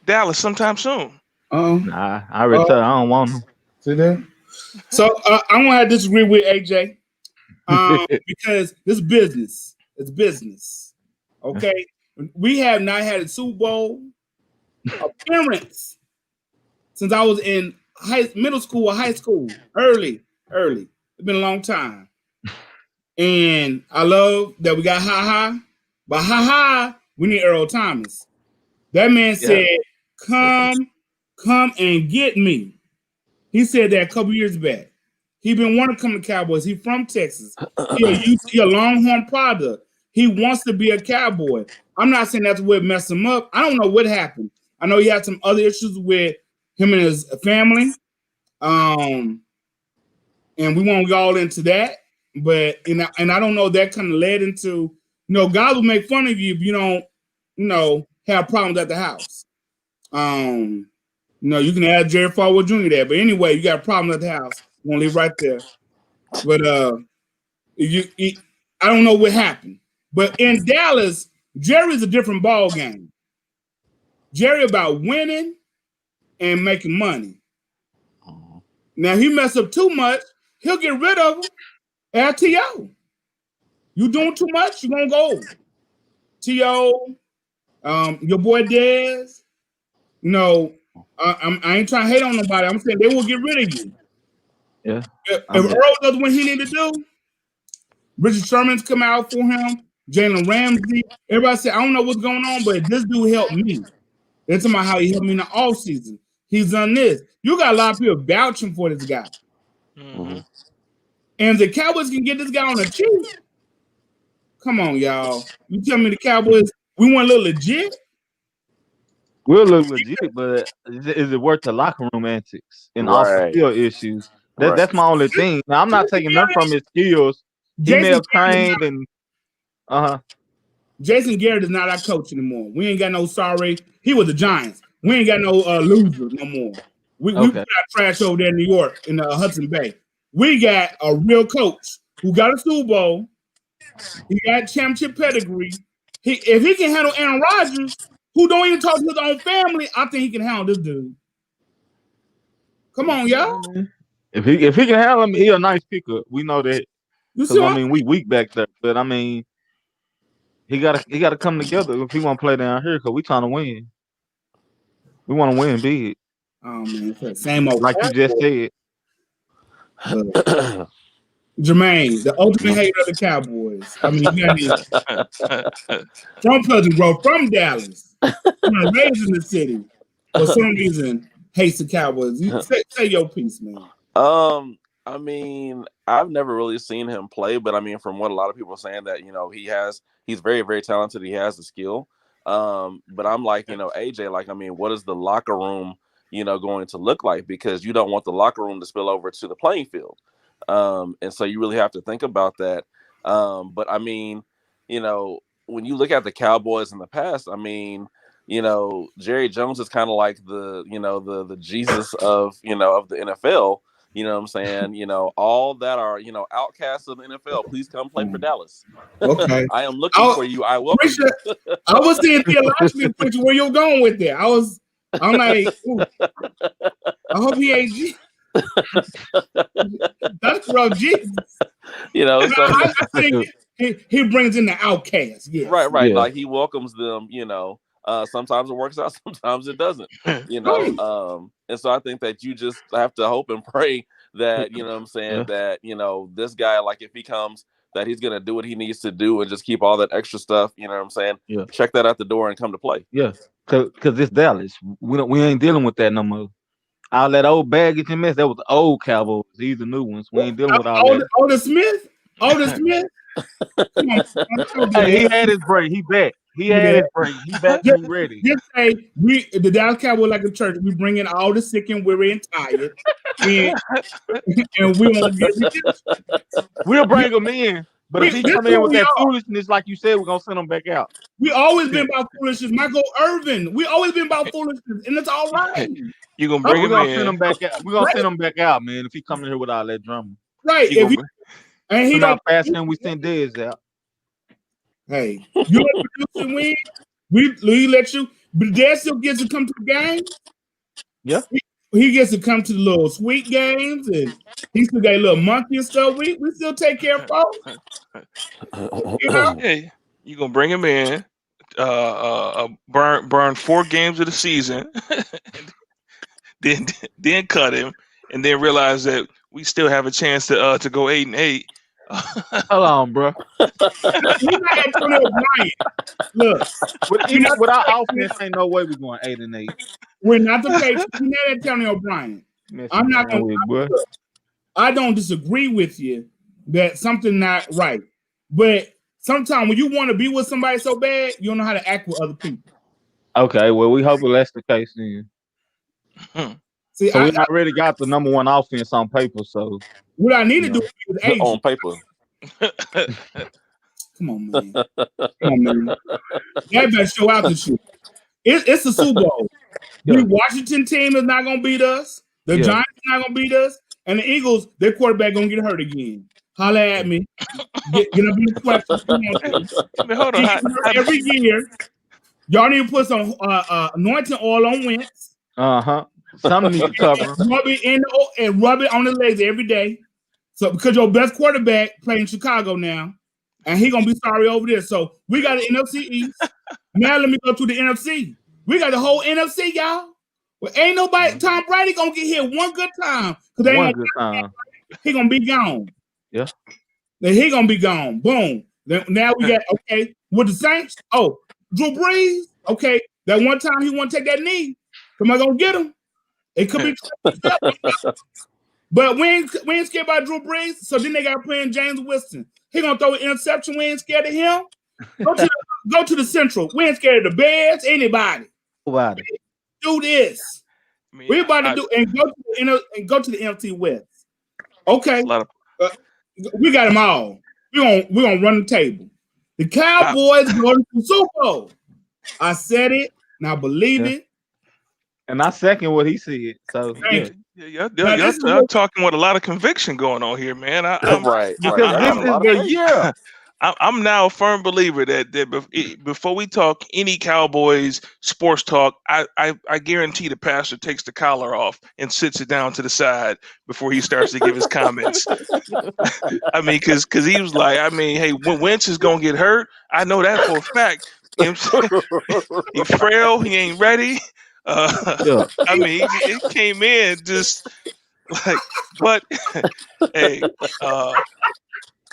Dallas sometime soon. Nah, I already tell you, I don't want him. See that? So I'm gonna disagree with AJ because this business. It's business. Okay, we have not had a Super Bowl appearance since I was in middle school or high school. Early. It's been a long time, and I love that we got Ha-Ha, but Ha-Ha, we need Earl Thomas. That man said, "Come and get me." He said that a couple years back. He been wanting to come to Cowboys. He from Texas. He a Longhorn product. He wants to be a Cowboy. I'm not saying that's what messed him up. I don't know what happened. I know he had some other issues with him and his family. And we won't go all into that. But and I don't know, that kind of led into, God will make fun of you if you don't, have problems at the house. You can add Jerry Falwell Jr. there. But anyway, you got a problem at the house. I'm gonna leave right there. But I don't know what happened. But in Dallas, Jerry's a different ball game. Jerry about winning and making money. Now he messed up too much, he'll get rid of him. LTO. You doing too much, you're gonna go. T.O., your boy Dez. I ain't trying to hate on nobody. I'm saying they will get rid of you. Yeah. If Earl does what he need to do, Richard Sherman's come out for him, Jalen Ramsey. Everybody said, I don't know what's going on, but this dude helped me. They're talking about how he helped me in the off season. He's done this. You got a lot of people vouching for this guy. Mm-hmm. And the Cowboys can get this guy on a cheap. Come on, y'all. You tell me the Cowboys, we want to look legit? We'll look legit, but is it worth the locker room antics and off the field issues? That's my only thing. Now, I'm not taking nothing from his skills. He may have trained and Jason Garrett is not our coach anymore. We ain't got no sorry. He was the Giants. We ain't got no loser no more. We put our trash over there in New York in Hudson Bay. We got a real coach who got a Super Bowl. He got championship pedigree. If he can handle Aaron Rodgers, who don't even talk to his own family, I think he can handle this dude. Come on, y'all. If he can handle him, he a nice picker. We know that. We weak back there, but he gotta come together if he want to play down here because we trying to win. We want to win big. Oh man, same old. Like you just said. Jermaine, the ultimate hater of the Cowboys. I mean, from Pleasant Grove, from Dallas, raised in the city. For some reason, hates the Cowboys. You say your piece, man. I mean, I've never really seen him play, but I mean, from what a lot of people are saying, that he's very, very talented. He has the skill. But I'm like, AJ, like, I mean, what is the locker room, going to look like? Because you don't want the locker room to spill over to the playing field. And so you really have to think about that. But I mean, when you look at the Cowboys in the past, I mean, Jerry Jones is kind of like the Jesus of of the NFL. You know what I'm saying? All that are outcasts of the NFL. Please come play for Dallas. Okay, I am looking for you. I welcome you. I was seeing theologically where you're going with that. I'm like, ooh, I hope he ain't. That's rough, Jesus. I think he brings in the outcast. Yes. Right. Yeah. Like he welcomes them. Sometimes it works out, sometimes it doesn't. And so I think that you just have to hope and pray that that this guy, like if he comes, that he's gonna do what he needs to do and just keep all that extra stuff. Yeah. Check that out the door and come to play. Yeah, because it's Dallas. We ain't dealing with that no more. All that old baggage and mess, that was the old Cowboys. These are new ones. We ain't dealing with all that. Otis Smith? Hey, he had his break. He back. He had his break. He back and ready. Just say the Dallas Cowboys like a church. We bring in all the sick and weary and tired, and we won't get redemption. We'll bring them in. But if he come in with that foolishness, like you said, we're gonna send him back out. We always been about foolishness. Michael Irvin. We always been about foolishness, and it's all right. You gonna bring him in? Send him back out. We're gonna send him back out, man. If he come in here with all that drama, right? And he don't faster than we send Dez out. Hey, you let producer win. We let you, but Dez still gets to come to the game. Yeah, he gets to come to the little sweet games, and he still got a little monkey and stuff. We still take care of folks. Hey, you gonna bring him in, burn 4 games of the season, then cut him, and then realize that we still have a chance to go 8-8. Hold on, bro. We're not Antonio Bryant. Look, with our offense, ain't no way we're going 8-8. We're not the Patriots. We're not Antonio Bryant. I'm not going to. I don't disagree with you that something not right, but sometimes when you want to be with somebody so bad, you don't know how to act with other people. Okay, well, we hope that's the case then. See, so we already got the number 1 offense on paper. So what I need to do is age. On paper. Come on, man. That better show out the shit. It's the Super Bowl. The Washington team is not gonna beat us. The Giants are not gonna beat us, and the Eagles, their quarterback gonna get hurt again. Holla at me. Get up in the question. Hold on. Every year, y'all need to put some anointing oil on Wentz. Something need to cover. Rub it on the legs every day. So because your best quarterback playing in Chicago now, and he gonna be sorry over there. So we got the NFC East. Now let me go to the NFC. We got the whole NFC, y'all. Well, ain't nobody. Tom Brady gonna get hit one good time because he gonna be gone. Yeah. Then he gonna be gone. Boom. Then now we got with the Saints. Oh, Drew Brees. Okay, that one time he want to take that knee. Somebody gonna get him. It could be, but we ain't scared about Drew Brees. So then they got playing James Winston. He gonna throw an interception. We ain't scared of him. Go to the Central. We ain't scared of the Bears. Anybody. Nobody. Do this. We about to do and go to the NFC West. Okay. We got them all. We gonna run the table. The Cowboys going to the Super Bowl. I said it. Now believe it. And I second what he said. So you're talking with a lot of conviction going on here, man. Right. Because this is the year. I'm now a firm believer that before we talk any Cowboys sports talk, I guarantee the pastor takes the collar off and sits it down to the side before he starts to give his comments. I mean, because he was like, hey, when Wentz is gonna get hurt, I know that for a fact. He's frail. He ain't ready. I mean, it came in just like, but hey,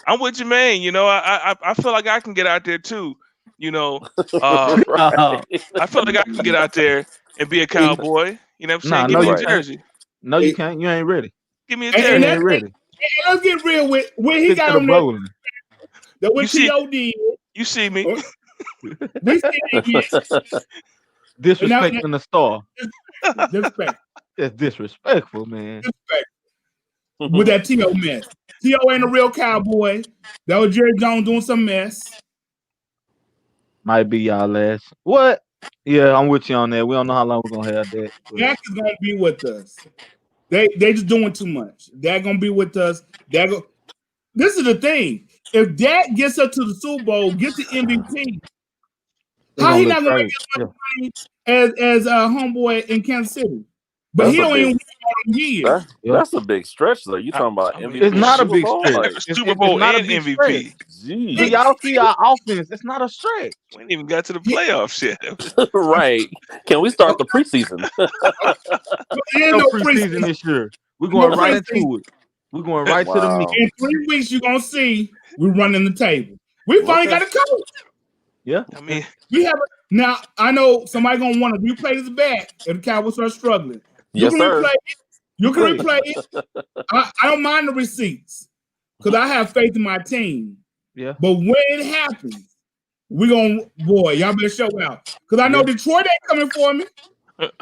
I'm with you, man. I feel like I can get out there too. I feel like I can get out there and be a Cowboy. You know what I'm saying? Give me a jersey. No, you can't. You ain't ready. Give me a jersey. You ain't ready. Let's get real with when he got on that. What T.O. did. You see me? We see it. Disrespecting the star. Disrespect. That's disrespectful, man. Disrespect. With that T.O. mess. T.O. ain't a real Cowboy. That was Jerry Jones doing some mess. Might be y'all last. What? Yeah, I'm with you on that. We don't know how long we're gonna have that. Dak is gonna be with us. They just doing too much. Dak gonna be with us. This is the thing. If Dak gets up to the Super Bowl, gets the MVP, how he not gonna make as much money as homeboy in Kansas City? But he don't even win all years. That's a big stretch, though. You talking about MVP? It's not a big stretch. Super Bowl and MVP. Jeez. Y'all see our offense? It's not a stretch. We ain't even got to the playoffs yet. Right? Can we start the preseason? No preseason this year. We're going right into it. We're going right to the meat. In 3 weeks, you're gonna see we're running the table. We finally got a coach. Yeah, I mean, we have now. I know somebody gonna want to replay this back if the Cowboys start struggling. Yes, sir. You can replay it. I don't mind the receipts because I have faith in my team. Yeah. But when it happens, we gonna y'all better show out because I know Detroit ain't coming for me. Ain't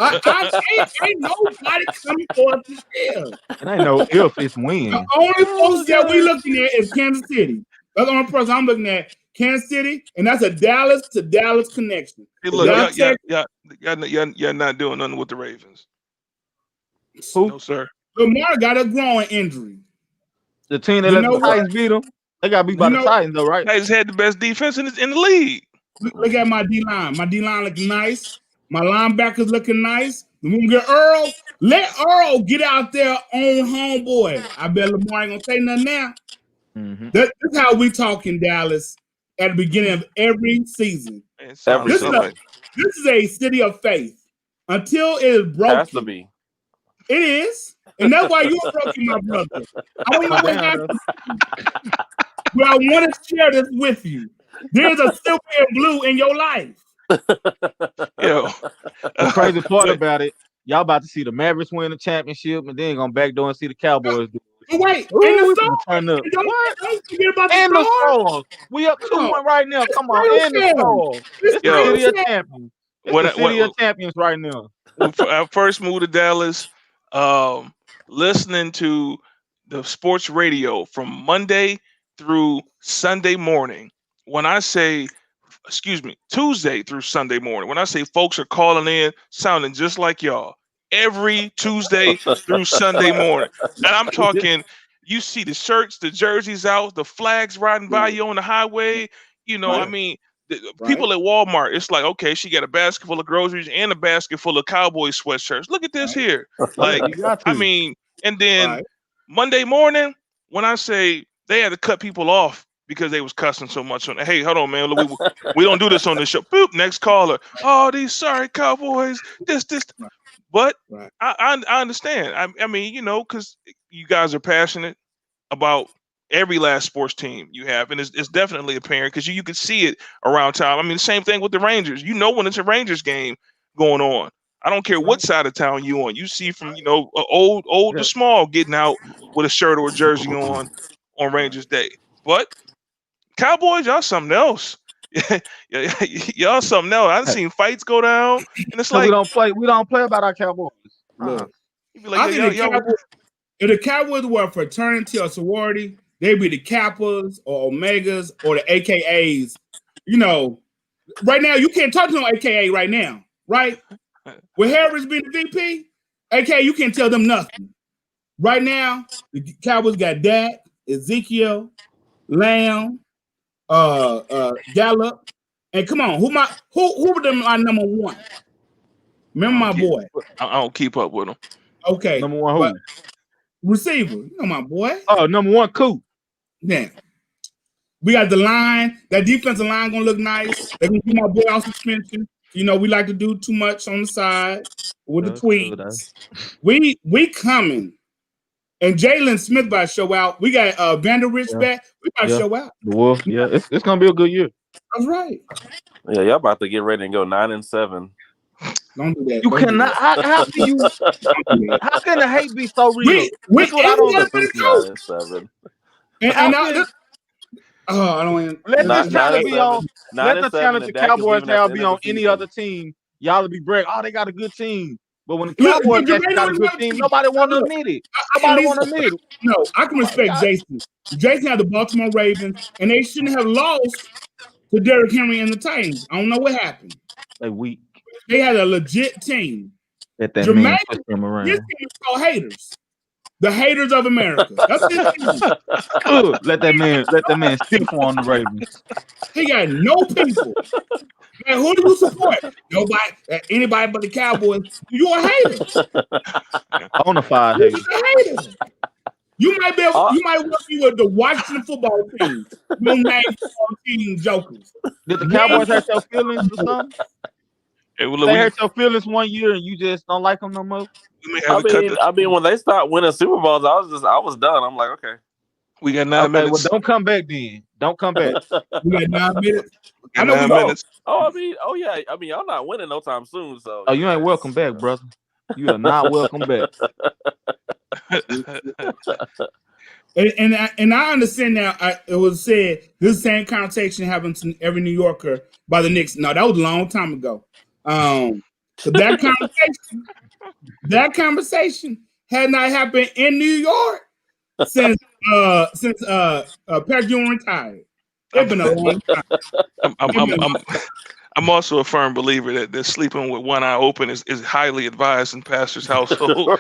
nobody coming for us this year. And I know if it's when. The only folks that we looking at is Kansas City. That's the only person I'm looking at. Kansas City, and that's a Dallas to Dallas connection. Hey, look, y'all not doing nothing with the Ravens. Who? No, sir. Lamar got a growing injury. The team that let the Titans beat them, they got beat by the Titans, though, right? Titans had the best defense in the league. Look at my D-line. My D-line looking nice. My linebackers looking nice. When we get Earl, let Earl get out there on homeboy. I bet Lamar ain't gonna say nothing now. Mm-hmm. That's how we talk in Dallas at the beginning of every season. This is a city of faith. Until it is broken. Has to be. It is. And that's why you're broken, my brother. I don't know what happened. But I want to share this with you. There's a silver and blue in your life. Yo. The crazy part about it, y'all about to see the Mavericks win the championship and then gonna backdoor and see the Cowboys do it. Wait, Don't forget about the Stars. We up 2-1 right now. Come on, and the Stars. It's the city of champions. It's the city of champions right now. I first moved to Dallas, listening to the sports radio from Monday through Sunday morning. When I say, Tuesday through Sunday morning. When I say folks are calling in, sounding just like y'all. Every Tuesday through Sunday morning. And I'm talking, you see the shirts, the jerseys out, the flags riding by you on the highway. You know, I mean, people at Walmart, it's like, okay, she got a basket full of groceries and a basket full of Cowboy sweatshirts. Look at this here. Like, I mean, and then Monday morning, when I say they had to cut people off because they was cussing so much on, hey, hold on, man, we don't do this on this show. Boop, next caller. Oh, these sorry Cowboys. This. But I understand. I mean, you know, because you guys are passionate about every last sports team you have, and it's definitely apparent because you can see it around town. I mean, the same thing with the Rangers. You know when it's a Rangers game going on. I don't care what side of town you on. You see from, you know, old to small getting out with a shirt or a jersey on Rangers Day. But Cowboys, y'all something else. Y'all something else. I've seen fights go down, and it's like we don't play about our Cowboys. Look, I think if the Cowboys were a fraternity or sorority, they'd be the Kappas or Omegas or the AKAs. You know, right now you can't talk to no AKA right now, right? With Harris being the VP, AKA you can't tell them nothing. Right now, the Cowboys got Dak, Ezekiel, Lamb, Gallup, and come on, who were them my number one? Remember my boy? I don't keep up with them. Okay, number one who? Receiver, you know my boy. Oh, number one, cool. Yeah, we got the line. That defensive line gonna look nice. They're gonna get my boy on suspension. You know, we like to do too much on the side with the tweets. We coming. And Jalen Smith about to show out. We got Vanderrich back. We about to show out. The Wolf, it's gonna be a good year. That's right. Yeah, y'all about to get ready and go 9-7. Don't do that. You cannot. How can you? How can the hate be so real? That's what I don't understand. 9-7. I don't. Let the challenge be on. Let the challenge the Cowboys have be on any other team. Y'all will be bragging. Oh, they got a good team. But when the Cowboys got a good team, nobody want to admit it. Nobody want to admit it. No, I can respect Jason. Jason had the Baltimore Ravens, and they shouldn't have lost to Derrick Henry and the Titans. I don't know what happened. They weak. They had a legit team. Let that Jermaine, man push them around. His team is called Haters. The Haters of America. That's his team. Let that man stiff on the Ravens. He got no people. Man, who do you support? Nobody, anybody but the Cowboys. You a hater. Bonafide hater. You might be able, you might want to be with the Washington football team. No name football team jokers. Did the Cowboys hurt your feelings or something? They hurt your feelings one year and you just don't like them no more? I mean, when they start winning Super Bowls, I was done. I'm like, okay. We got 9 minutes. Well, don't come back then. Don't come back. We got 9 minutes. I know 9 minutes. Yeah. I mean, y'all not winning no time soon. So you ain't welcome back, brother. You are not welcome back. And I understand now. It was said this same conversation happens to every New Yorker by the Knicks. No, that was a long time ago. So that conversation had not happened in New York since Pat Ewing retired. It's been a long time. I'm also a firm believer that sleeping with one eye open is highly advised in pastor's household.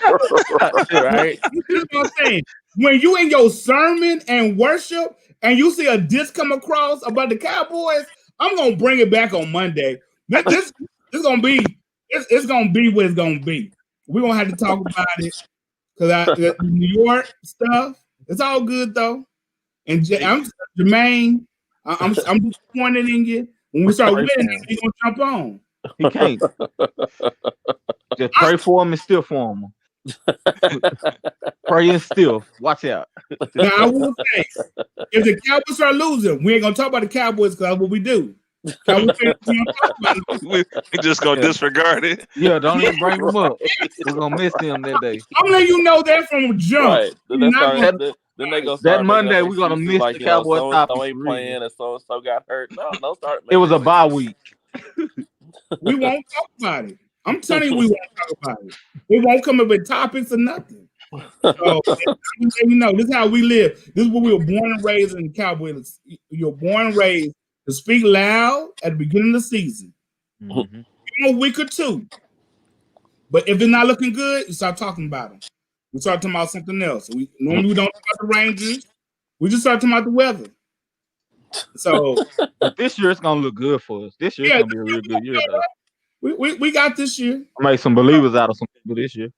Right? This is what I'm saying. When you in your sermon and worship and you see a disc come across about the Cowboys, I'm gonna bring it back on Monday. This is gonna be it's gonna be what it's gonna be. We're gonna have to talk about it because the New York stuff, it's all good though. And Jermaine, I'm disappointed in you. When we start winning, he's gonna jump on. He can't. Just pray for him and still for him. Pray and still. Watch out. Now I will say, if the Cowboys start losing, we ain't gonna talk about the Cowboys because that's what we do. We just gonna disregard it. Yeah, don't even bring them up. We're gonna miss them that day. I'm letting you know that from a jump. Right. Then they go that Monday. We're gonna miss the Cowboys. So ain't playing, and so got hurt. No, start. It was a bye week. We won't talk about it. I'm telling you, we won't talk about it. We won't come up with topics or nothing. So, you know, this is how we live. This is what we were born and raised in the Cowboys. You're born and raised to speak loud at the beginning of the season. Mm-hmm. A week or two. But if it's not looking good, you start talking about them. We start talking about something else. Normally we don't talk about the Rangers. We just start talking about the weather. So this year it's gonna look good for us. This year it's gonna be a real good year though. We got this year. I made some believers out of some people this year.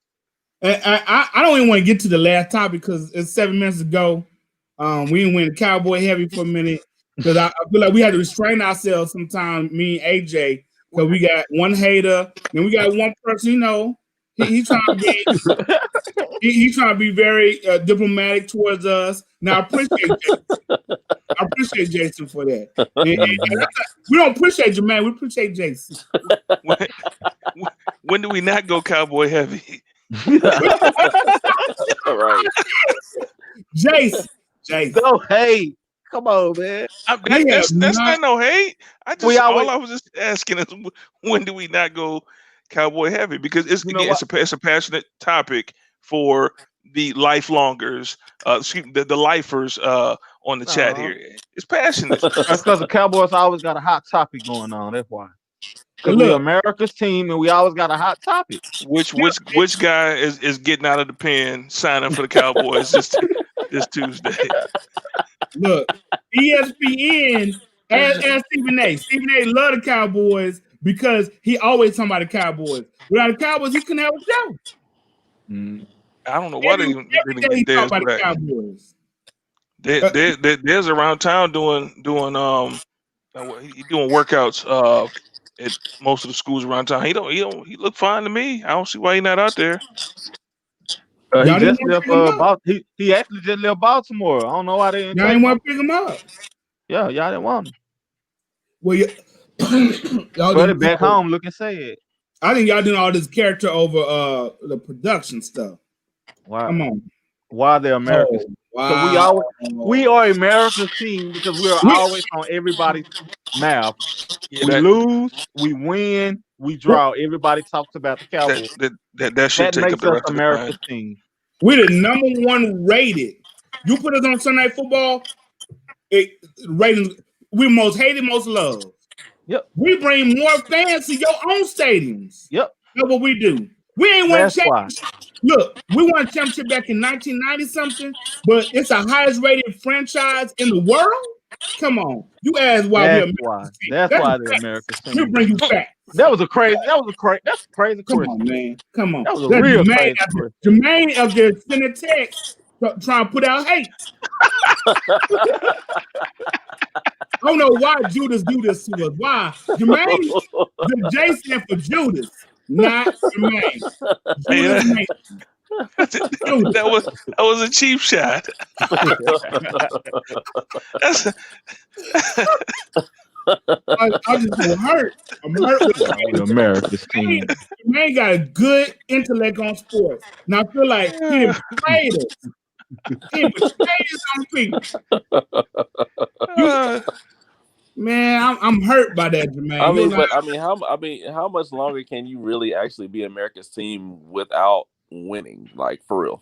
And I don't even want to get to the last topic because it's 7 minutes ago. We didn't win Cowboy heavy for a minute because I feel like we had to restrain ourselves sometime, me and AJ, because we got one hater and we got one person, you know, he's trying to be he's trying to be very diplomatic towards us. Now I appreciate Jason for that. And we don't appreciate you, man. We appreciate Jason. When do we not go Cowboy heavy? All right. Jason. No hate. Come on, man. That's not no hate. I was just asking is when do we not go Cowboy heavy? Because it's a passionate topic for the lifelongers, the lifers on the chat here. It's passionate. That's because the Cowboys always got a hot topic going on. That's why. Because we're America's team and we always got a hot topic. Which guy is getting out of the pen signing for the Cowboys this Tuesday? Look, ESPN and Stephen A. Stephen A. love the Cowboys because he always talking about the Cowboys. Without the Cowboys, he couldn't have a show. I don't know why they didn't get theirs about back. The Cowboys. There's around town doing workouts at most of the schools around town. He looked fine to me. I don't see why he's not out there. He just left. He actually just left Baltimore. I don't know why they didn't. Y'all didn't want to pick him up. Yeah, y'all didn't want him. Well, y'all put it back home looking sad. I think y'all doing all this character over the production stuff. Wow. Come on. Why they're Americans? Wow. So we are America's team because we're always on everybody's mouth. We lose, we win, we draw. Everybody talks about the Cowboys. That should take makes us America's team. We're the number one rated. You put us on Sunday Night Football, ratings. We're most hated, most loved. Yep. We bring more fans to your own stadiums. Yep. That's what we do. We ain't won a championship. Why. Look, we won a championship back in 1990 something, but it's the highest rated franchise in the world. Come on, you ask why That's why. That's why the America's team. We bring you back. That's crazy. That's crazy. Come on, man. Come on. That was a real crazy. Jermaine up there sending text trying to put out hate. I don't know why Judas do this to us. Why? Jermaine, the J stand for Judas, not Jermaine. That was a cheap shot. I'm just hurt. I'm hurt with America's team. Jermaine got a good intellect on sports. Now I feel like he didn't play this. He betrayed his own people. Man, I'm hurt by that, Jermaine. How much longer can you really actually be America's team without winning? Like for real.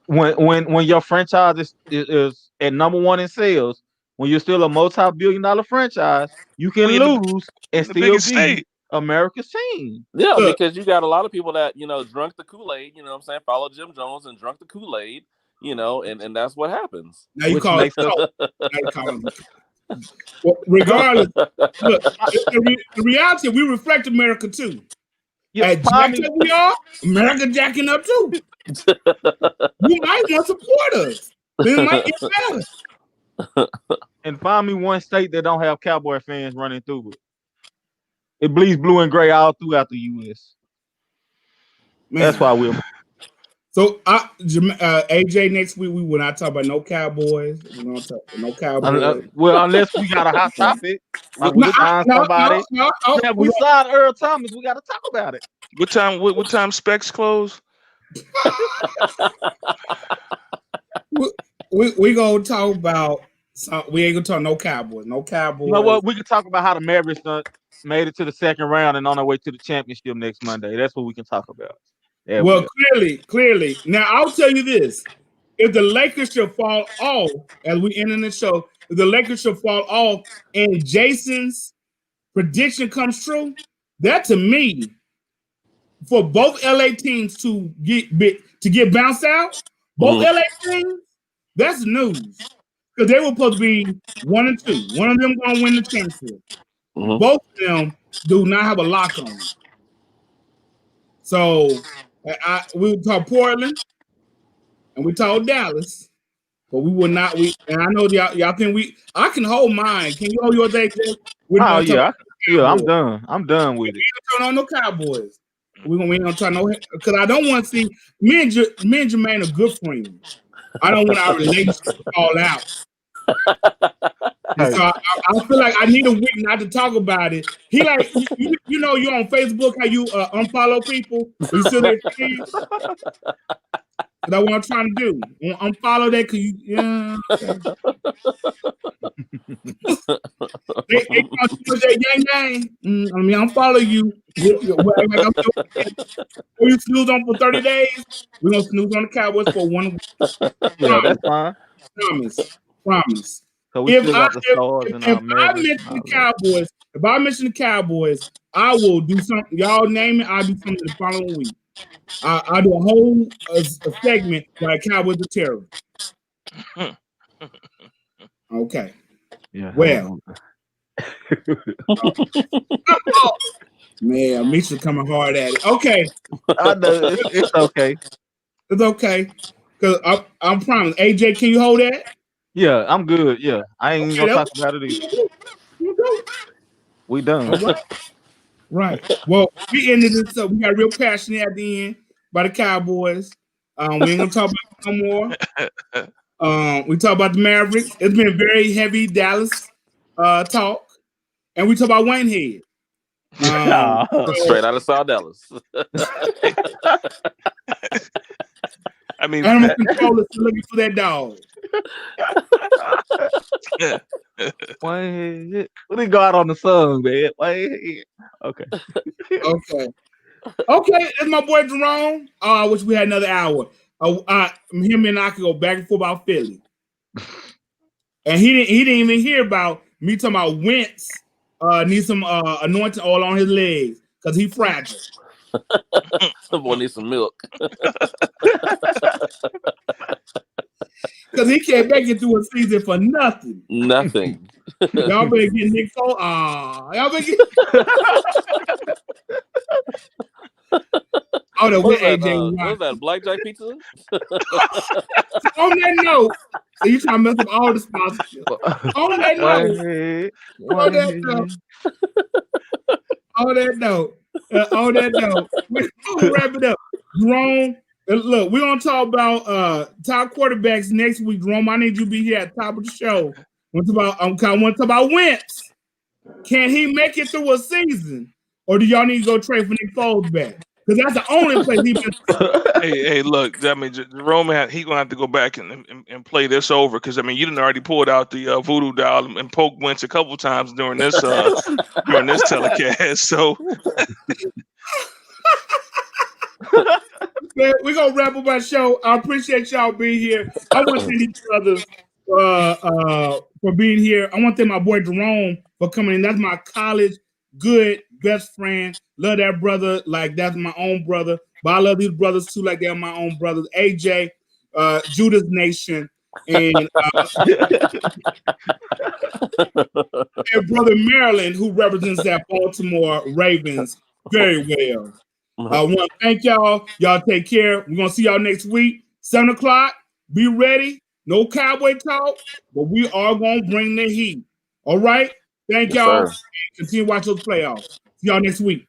When your franchise is at #1 in sales, when you're still a multi-billion-dollar franchise, you can lose and still be America's team. Yeah, because you got a lot of people that drunk the Kool-Aid. You know what I'm saying? Follow Jim Jones and drunk the Kool-Aid. And that's what happens. Now you call it. Well, regardless, look, the reality, we reflect America too. Yeah, we are America jacking up too. You might want to support us. This might get better. And find me one state that don't have Cowboy fans running through it. It bleeds blue and gray all throughout the U.S. Man. That's why we're. So, AJ, next week we will not talk about no Cowboys. We're gonna talk about no Cowboys. Well, unless we got a hot topic, like we find somebody. Yeah, we signed Earl Thomas. We got to talk about it. What time specs close? we gonna talk about. We ain't gonna talk no Cowboys. No Cowboys. You know what? We can talk about how the Mavericks made it to the second round and on their way to the championship next Monday. That's what we can talk about. Well, clearly. Now, I'll tell you this. If the Lakers should fall off, as we end in the show, if the Lakers should fall off and Jason's prediction comes true, that to me, for both LA teams to get bounced out, both LA teams, that's news. Because they were supposed to be 1 and 2. One of them going to win the championship. Both of them do not have a lock on. So, we would talk Portland and we told Dallas, but we would not. And I know y'all think I can hold mine. Can you hold your day? I'm done. I'm done with it. We ain't turn on no Cowboys. We ain't gonna turn no because I don't want to see me and Jermaine are good friends. I don't want our relationship to fall out. So I feel like I need a week not to talk about it. He like you're on Facebook how you unfollow people. You still there? That's what I'm trying to do. Unfollow that because they that gang. Unfollow you. We snooze on for 30 days. We're gonna snooze on the Cowboys for 1 week. Yeah, that's fine. Promise. If I mention the Cowboys, I will do something. Y'all name it. I'll do something the following week. I'll do a whole segment like Cowboys are terrible. Okay. Yeah. Well. Man, Misha coming hard at it. Okay. I know it's okay. It's okay. Because I'm promised. AJ, can you hold that? Yeah, I'm good. Yeah, I ain't gonna talk about it either. We done. Right. Well, we ended this up. We got real passionate at the end by the Cowboys. We ain't gonna talk about it no more. We talk about the Mavericks. It's been very heavy Dallas talk, and we talk about Wayne Head. Straight out of South Dallas. I mean, animal controllers looking for that dog. Wayne, we didn't go out on the sun, man. Wayne. Okay. It's my boy Jerome. I wish we had another hour. Him and I could go back and forth about Philly. And he didn't even hear about me talking about Wentz needs some anointing oil on his legs because he's fragile. The boy needs some milk. Because he can't make it through a season for nothing. Nothing. Y'all better get Nick Foles. Y'all better get. Oh, the What AJ. was that? Blackjack pizza? On that note, so you trying to mess up all the sponsorship. On that note, we're gonna wrap it up. Jerome, look, we're gonna talk about top quarterbacks next week. Jerome, I need you to be here at the top of the show. I want to talk about Wentz. Can he make it through a season, or do y'all need to go trade for Nick Foles back? Because that's the only place he been. Hey, look, I mean, Jerome, he gonna have to go back and play this over because I mean, you done already pulled out the voodoo doll and poked Wentz a couple times during this telecast. So we're gonna wrap up our show. I appreciate y'all being here. I want to thank each other for being here. I want to thank my boy Jerome for coming in. That's my college good best friend. Love that brother like that's my own brother. But I love these brothers too, like they're my own brothers. AJ, Judas Nation, and brother Maryland, who represents that Baltimore Ravens very well. I want to thank y'all. Y'all take care. We're gonna see y'all next week, 7 o'clock. Be ready. No cowboy talk, but we are gonna bring the heat. All right. Thank y'all. Sir. Continue to watch those playoffs. See y'all next week.